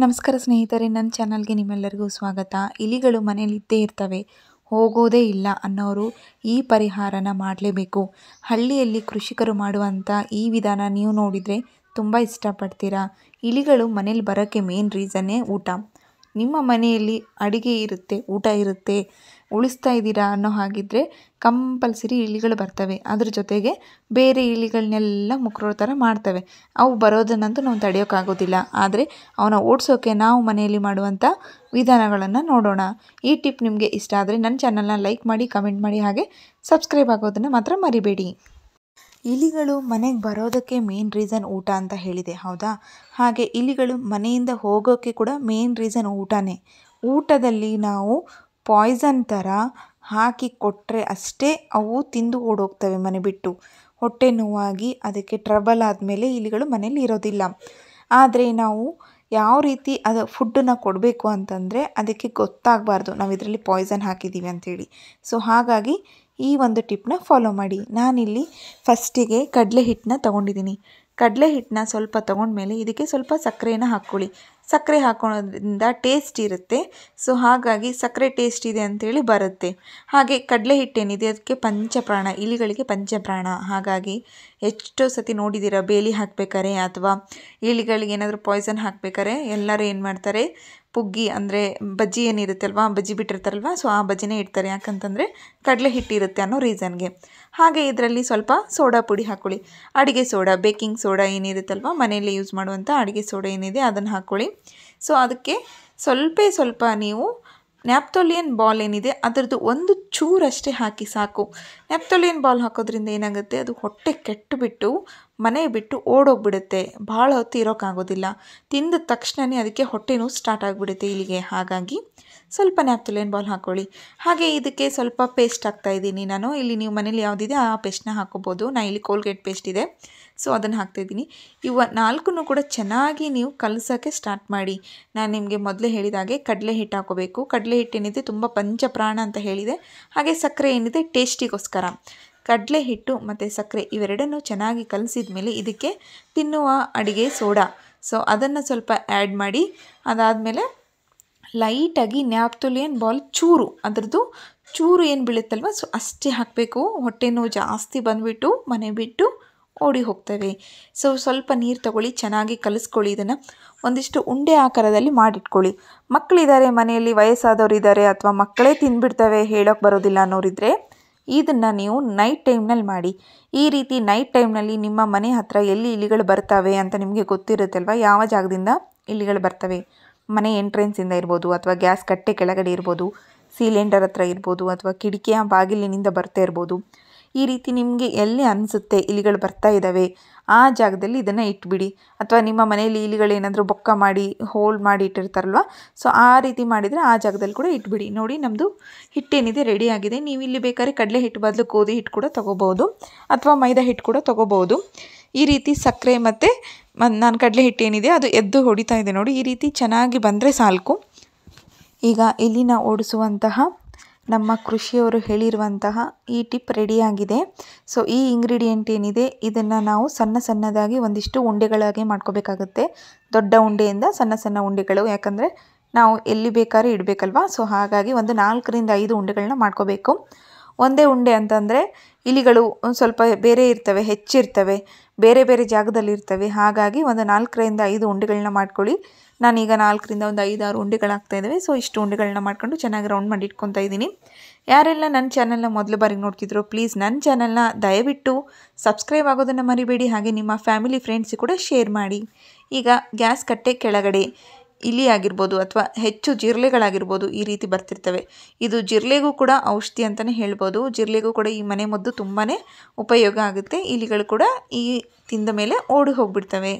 ನಮಸ್ಕಾರ ಸ್ನೇಹಿತರೆ, ನನ್ನ ಚಾನಲ್ಗೆ ನಿಮ್ಮೆಲ್ಲರಿಗೂ ಸ್ವಾಗತ. ಇಲಿಗಳು ಮನೇಲಿ ಇದ್ದೇ ಇರ್ತವೆ, ಹೋಗೋದೇ ಇಲ್ಲ ಅನ್ನೋರು ಈ ಪರಿಹಾರನ ಮಾಡಲೇಬೇಕು. ಹಳ್ಳಿಯಲ್ಲಿ ಕೃಷಿಕರು ಮಾಡುವಂಥ ಈ ವಿಧಾನ ನೀವು ನೋಡಿದರೆ ತುಂಬ ಇಷ್ಟಪಡ್ತೀರಾ. ಇಲಿಗಳು ಮನೇಲಿ ಬರೋಕ್ಕೆ ಮೇನ್ ರೀಸನ್ನೇ ಊಟ. ನಿಮ್ಮ ಮನೆಯಲ್ಲಿ ಅಡುಗೆ ಇರುತ್ತೆ, ಊಟ ಇರುತ್ತೆ, ಉಳಿಸ್ತಾ ಇದ್ದೀರಾ ಅನ್ನೋ ಹಾಗಿದ್ದರೆ ಕಂಪಲ್ಸರಿ ಇಲಿಗಳು ಬರ್ತವೆ. ಅದ್ರ ಜೊತೆಗೆ ಬೇರೆ ಇಲಿಗಳನ್ನೆಲ್ಲ ಮುಕ್ರೋ ಥರ ಮಾಡ್ತವೆ. ಅವು ಬರೋದನ್ನಂತೂ ನಾವು ತಡೆಯೋಕ್ಕಾಗೋದಿಲ್ಲ. ಆದರೆ ಅವನ್ನ ಓಡಿಸೋಕ್ಕೆ ನಾವು ಮನೆಯಲ್ಲಿ ಮಾಡುವಂಥ ವಿಧಾನಗಳನ್ನು ನೋಡೋಣ. ಈ ಟಿಪ್ ನಿಮಗೆ ಇಷ್ಟ ಆದರೆ ನನ್ನ ಚಾನಲ್ನ ಲೈಕ್ ಮಾಡಿ, ಕಮೆಂಟ್ ಮಾಡಿ, ಹಾಗೆ ಸಬ್ಸ್ಕ್ರೈಬ್ ಆಗೋದನ್ನು ಮಾತ್ರ ಮರಿಬೇಡಿ. ಇಲಿಗಳು ಮನೆಗೆ ಬರೋದಕ್ಕೆ ಮೇನ್ ರೀಸನ್ ಊಟ ಅಂತ ಹೇಳಿದೆ, ಹೌದಾ? ಹಾಗೆ ಇಲಿಗಳು ಮನೆಯಿಂದ ಹೋಗೋಕ್ಕೆ ಕೂಡ ಮೇನ್ ರೀಸನ್ ಊಟನೇ. ಊಟದಲ್ಲಿ ನಾವು ಪಾಯ್ಸನ್ ಥರ ಹಾಕಿ ಕೊಟ್ಟರೆ ಅಷ್ಟೇ ಅವು ತಿಂದು ಓಡೋಗ್ತವೆ ಮನೆ ಬಿಟ್ಟು. ಹೊಟ್ಟೆ ನೋವಾಗಿ ಅದಕ್ಕೆ ಟ್ರಬಲ್ ಆದಮೇಲೆ ಇಲಿಗಳು ಮನೇಲಿ ಇರೋದಿಲ್ಲ. ಆದರೆ ನಾವು ಯಾವ ರೀತಿ ಅದು ಫುಡ್ಡನ್ನು ಕೊಡಬೇಕು ಅಂತಂದರೆ ಅದಕ್ಕೆ ಗೊತ್ತಾಗಬಾರ್ದು ನಾವು ಇದರಲ್ಲಿ ಪಾಯ್ಸನ್ ಹಾಕಿದ್ದೀವಿ ಅಂಥೇಳಿ. ಸೊ ಹಾಗಾಗಿ ಈ ಒಂದು ಟಿಪ್ನ ಫಾಲೋ ಮಾಡಿ. ನಾನಿಲ್ಲಿ ಫಸ್ಟಿಗೆ ಕಡಲೆ ಹಿಟ್ಟನ್ನ ತೊಗೊಂಡಿದ್ದೀನಿ. ಕಡಲೆ ಹಿಟ್ಟನ್ನ ಸ್ವಲ್ಪ ತೊಗೊಂಡ್ಮೇಲೆ ಇದಕ್ಕೆ ಸ್ವಲ್ಪ ಸಕ್ಕರೆನ ಹಾಕ್ಕೊಳ್ಳಿ. ಸಕ್ಕರೆ ಹಾಕೊಳ್ಳೋದ್ರಿಂದ ಟೇಸ್ಟ್ ಇರುತ್ತೆ. ಸೊ ಹಾಗಾಗಿ ಸಕ್ಕರೆ ಟೇಸ್ಟ್ ಇದೆ ಅಂಥೇಳಿ ಬರುತ್ತೆ. ಹಾಗೆ ಕಡಲೆ ಹಿಟ್ಟೇನಿದೆ ಅದಕ್ಕೆ ಪಂಚಪ್ರಾಣ, ಇಲಿಗಳಿಗೆ ಪಂಚಪ್ರಾಣ. ಹಾಗಾಗಿ ಎಷ್ಟೋ ಸತಿ ನೋಡಿದ್ದೀರ, ಬೇಲಿ ಹಾಕಬೇಕಾರೆ ಅಥವಾ ಇಲಿಗಳಿಗೆ ಏನಾದರೂ ಪಾಯ್ಸನ್ ಹಾಕಬೇಕಾರೆ ಎಲ್ಲರೂ ಏನು ಮಾಡ್ತಾರೆ, ಪುಗ್ಗಿ ಅಂದರೆ ಬಜ್ಜಿ ಏನಿರುತ್ತೆ ಅಲ್ವಾ, ಬಜ್ಜಿ ಬಿಟ್ಟಿರ್ತಾರಲ್ವ, ಸೊ ಆ ಬಜ್ಜಿನೇ ಇಡ್ತಾರೆ. ಯಾಕಂತಂದರೆ ಕಡಲೆ ಹಿಟ್ಟಿರುತ್ತೆ ಅನ್ನೋ ರೀಸನ್ಗೆ. ಹಾಗೆ ಇದರಲ್ಲಿ ಸ್ವಲ್ಪ ಸೋಡಾ ಪುಡಿ ಹಾಕ್ಕೊಳ್ಳಿ. ಅಡುಗೆ ಸೋಡಾ, ಬೇಕಿಂಗ್ ಸೋಡಾ ಏನಿರುತ್ತಲ್ವ, ಮನೆಯಲ್ಲೇ ಯೂಸ್ ಮಾಡುವಂಥ ಅಡುಗೆ ಸೋಡಾ ಏನಿದೆ ಅದನ್ನು ಹಾಕ್ಕೊಳ್ಳಿ. ಸೊ ಅದಕ್ಕೆ ಸ್ವಲ್ಪ ನೀವು ನ್ಯಾಪ್ಥೋಲಿಯನ್ ಬಾಲ್ ಏನಿದೆ ಅದರದ್ದು ಒಂದು ಚೂರಷ್ಟೇ ಹಾಕಿ ಸಾಕು. ನ್ಯಾಪ್ಥೋಲಿಯನ್ ಬಾಲ್ ಹಾಕೋದ್ರಿಂದ ಏನಾಗುತ್ತೆ, ಅದು ಹೊಟ್ಟೆ ಕೆಟ್ಟುಬಿಟ್ಟು ಮನೆ ಬಿಟ್ಟು ಓಡೋಗ್ಬಿಡುತ್ತೆ. ಭಾಳ ಹೊತ್ತು ಇರೋಕ್ಕಾಗೋದಿಲ್ಲ. ತಿಂದ ತಕ್ಷಣವೇ ಅದಕ್ಕೆ ಹೊಟ್ಟೆ ನೋವು ಸ್ಟಾರ್ಟ್ ಆಗಿಬಿಡುತ್ತೆ ಇಲ್ಲಿಗೆ. ಹಾಗಾಗಿ ಸ್ವಲ್ಪ ನ್ಯಾಪ್ಥೋಲಿಯನ್ ಬಾಲ್ ಹಾಕ್ಕೊಳ್ಳಿ. ಹಾಗೆ ಇದಕ್ಕೆ ಸ್ವಲ್ಪ ಪೇಸ್ಟ್ ಹಾಕ್ತಾಯಿದ್ದೀನಿ ನಾನು. ಇಲ್ಲಿ ನೀವು ಮನೇಲಿ ಯಾವುದಿದೆ ಆ ಪೇಸ್ಟ್ನ ಹಾಕ್ಕೋಬೋದು. ನಾನು ಇಲ್ಲಿ ಕೋಲ್ಗೇಟ್ ಪೇಸ್ಟ್ ಇದೆ, ಸೊ ಅದನ್ನು ಹಾಕ್ತಾಯಿದ್ದೀನಿ. ಇವು ನಾಲ್ಕನ್ನು ಕೂಡ ಚೆನ್ನಾಗಿ ನೀವು ಕಲಸೋಕ್ಕೆ ಸ್ಟಾರ್ಟ್ ಮಾಡಿ. ನಾನು ನಿಮಗೆ ಮೊದಲೇ ಹೇಳಿದ ಹಾಗೆ ಕಡಲೆ ಹಿಟ್ಟು ಹಾಕೋಬೇಕು. ಕಡಲೆ ಹಿಟ್ಟು ಏನಿದೆ ತುಂಬ ಪಂಚಪ್ರಾಣ ಅಂತ ಹೇಳಿದೆ. ಹಾಗೆ ಸಕ್ಕರೆ ಏನಿದೆ ಟೇಸ್ಟಿಗೋಸ್ಕರ. ಕಡಲೆ ಹಿಟ್ಟು ಮತ್ತು ಸಕ್ಕರೆ ಇವೆರಡನ್ನು ಚೆನ್ನಾಗಿ ಕಲಸಿದ ಮೇಲೆ ಇದಕ್ಕೆ ತಿನ್ನುವ ಅಡುಗೆ ಸೋಡಾ, ಸೊ ಅದನ್ನು ಸ್ವಲ್ಪ ಆ್ಯಡ್ ಮಾಡಿ. ಅದಾದಮೇಲೆ ಲೈಟಾಗಿ ನ್ಯಾಪ್ಥೋಲಿಯನ್ ಬಾಲ್ ಚೂರು, ಅದರದ್ದು ಚೂರು ಏನು ಬೀಳುತ್ತಲ್ವ, ಸೊ ಅಷ್ಟೇ ಹಾಕಬೇಕು. ಹೊಟ್ಟೆ ನೋವು ಜಾಸ್ತಿ ಬಂದುಬಿಟ್ಟು ಮನೆ ಬಿಟ್ಟು ಓಡಿ ಹೋಗ್ತವೆ. ಸೊ ಸ್ವಲ್ಪ ನೀರು ತಗೊಳ್ಳಿ, ಚೆನ್ನಾಗಿ ಕಲಿಸ್ಕೊಳ್ಳಿ. ಇದನ್ನು ಒಂದಿಷ್ಟು ಉಂಡೆ ಆಕಾರದಲ್ಲಿ ಮಾಡಿಟ್ಕೊಳ್ಳಿ. ಮಕ್ಕಳಿದ್ದಾರೆ ಮನೆಯಲ್ಲಿ, ವಯಸ್ಸಾದವರು ಇದ್ದಾರೆ, ಅಥವಾ ಮಕ್ಕಳೇ ತಿಂದುಬಿಡ್ತವೆ ಹೇಳೋಕ್ಕೆ ಬರೋದಿಲ್ಲ ಅನ್ನೋರಿದ್ದರೆ ಇದನ್ನು ನೀವು ನೈಟ್ ಟೈಮ್ನಲ್ಲಿ ಮಾಡಿ. ಈ ರೀತಿ ನೈಟ್ ಟೈಮ್ನಲ್ಲಿ ನಿಮ್ಮ ಮನೆ ಹತ್ತಿರ ಎಲ್ಲಿ ಇಲಿಗಳು ಬರ್ತವೆ ಅಂತ ನಿಮಗೆ ಗೊತ್ತಿರುತ್ತಲ್ವ, ಯಾವ ಜಾಗದಿಂದ ಇಲಿಗಳು ಬರ್ತವೆ. ಮನೆ ಎಂಟ್ರೆನ್ಸಿಂದ ಇರ್ಬೋದು, ಅಥವಾ ಗ್ಯಾಸ್ ಕಟ್ಟೆ ಕೆಳಗಡೆ ಇರ್ಬೋದು, ಸಿಲಿಂಡರ್ ಹತ್ರ ಇರ್ಬೋದು, ಅಥವಾ ಕಿಟಕಿಯ ಬಾಗಿಲಿನಿಂದ ಬರ್ತಾ ಇರ್ಬೋದು. ಈ ರೀತಿ ನಿಮಗೆ ಎಲ್ಲಿ ಅನಿಸುತ್ತೆ ಇಲಿಗಳು ಬರ್ತಾ ಇದ್ದಾವೆ ಆ ಜಾಗದಲ್ಲಿ ಇದನ್ನು ಇಟ್ಬಿಡಿ. ಅಥವಾ ನಿಮ್ಮ ಮನೆಯಲ್ಲಿ ಇಲಿಗಳೇನಾದರೂ ಬೊಕ್ಕ ಮಾಡಿ ಹೋಲ್ ಮಾಡಿ ಇಟ್ಟಿರ್ತಾರಲ್ವ, ಸೊ ಆ ರೀತಿ ಮಾಡಿದರೆ ಆ ಜಾಗದಲ್ಲಿ ಕೂಡ ಇಟ್ಬಿಡಿ. ನೋಡಿ, ನಮ್ಮದು ಹಿಟ್ಟೇನಿದೆ ರೆಡಿ ಆಗಿದೆ. ನೀವು ಇಲ್ಲಿ ಬೇಕಾದ್ರೆ ಕಡಲೆ ಹಿಟ್ಟು ಬದಲು ಗೋಧಿ ಹಿಟ್ಟು ಕೂಡ ತೊಗೋಬೋದು, ಅಥವಾ ಮೈದಾ ಹಿಟ್ಟು ಕೂಡ ತೊಗೋಬೋದು. ಈ ರೀತಿ ಸಕ್ಕರೆ ಮತ್ತು ನಾನು ಕಡಲೆ ಹಿಟ್ಟೇನಿದೆ ಅದು ಎದ್ದು ಹೊಡಿತಾ ಇದೆ ನೋಡಿ. ಈ ರೀತಿ ಚೆನ್ನಾಗಿ ಬಂದರೆ ಸಾಕು. ಈಗ ಇಲಿನ ಓಡಿಸುವಂತಹ ನಮ್ಮ ಕೃಷಿಯವರು ಹೇಳಿರುವಂತಹ ಈ ಟಿಪ್ ರೆಡಿಯಾಗಿದೆ. ಸೊ ಈ ಇಂಗ್ರೀಡಿಯೆಂಟ್ ಏನಿದೆ ಇದನ್ನು ನಾವು ಸಣ್ಣದಾಗಿ ಒಂದಿಷ್ಟು ಉಂಡೆಗಳಾಗಿ ಮಾಡ್ಕೋಬೇಕಾಗುತ್ತೆ. ದೊಡ್ಡ ಉಂಡೆಯಿಂದ ಸಣ್ಣ ಉಂಡೆಗಳು, ಯಾಕಂದರೆ ನಾವು ಎಲ್ಲಿ ಬೇಕಾದ್ರೂ ಇಡಬೇಕಲ್ವ. ಸೊ ಹಾಗಾಗಿ ಒಂದು 4ರಿಂದ 5 ಉಂಡೆಗಳನ್ನ ಮಾಡ್ಕೋಬೇಕು. ಒಂದೇ ಉಂಡೆ ಅಂತಂದರೆ ಇಲಿಗಳು ಸ್ವಲ್ಪ ಬೇರೆ ಇರ್ತವೆ, ಹೆಚ್ಚಿರ್ತವೆ, ಬೇರೆ ಜಾಗದಲ್ಲಿ ಇರ್ತವೆ. ಹಾಗಾಗಿ ಒಂದು 4ರಿಂದ 5 ಉಂಡೆಗಳನ್ನ ಮಾಡ್ಕೊಳ್ಳಿ. ನಾನೀಗ 4ರಿಂದ ಒಂದು 5-6 ಉಂಡೆಗಳಾಗ್ತಾ ಇದ್ದಾವೆ. ಸೊ ಇಷ್ಟು ಉಂಡೆಗಳನ್ನ ಮಾಡ್ಕೊಂಡು ಚೆನ್ನಾಗಿ ರೌಂಡ್ ಮಾಡಿ ಇಟ್ಕೊತಾ ಇದ್ದೀನಿ. ಯಾರೆಲ್ಲ ನನ್ನ ಚಾನಲ್ನ ಮೊದಲು ಬಾರಿಗೆ ನೋಡ್ತಿದ್ರು, ಪ್ಲೀಸ್ ನನ್ನ ಚಾನಲ್ನ ದಯವಿಟ್ಟು ಸಬ್ಸ್ಕ್ರೈಬ್ ಆಗೋದನ್ನು ಮರಿಬೇಡಿ. ಹಾಗೆ ನಿಮ್ಮ ಫ್ಯಾಮಿಲಿ ಫ್ರೆಂಡ್ಸ್ ಕೂಡ ಶೇರ್ ಮಾಡಿ. ಈಗ ಗ್ಯಾಸ್ ಕಟ್ಟೆ ಕೆಳಗಡೆ ಇಲಿ ಆಗಿರ್ಬೋದು ಅಥವಾ ಹೆಚ್ಚು ಜಿರಳೆಗಳಾಗಿರ್ಬೋದು ಈ ರೀತಿ ಬರ್ತಿರ್ತವೆ. ಇದು ಜಿರಳೆಗೂ ಕೂಡ ಔಷಧಿ ಅಂತಲೇ ಹೇಳ್ಬೋದು. ಜಿರಳೆಗೂ ಕೂಡ ಈ ಮನೆ ಮದ್ದು ತುಂಬಾ ಉಪಯೋಗ ಆಗುತ್ತೆ. ಇಲಿಗಳು ಕೂಡ ಈ ತಿಂದ ಮೇಲೆ ಓಡಿ ಹೋಗಿಬಿಡ್ತವೆ.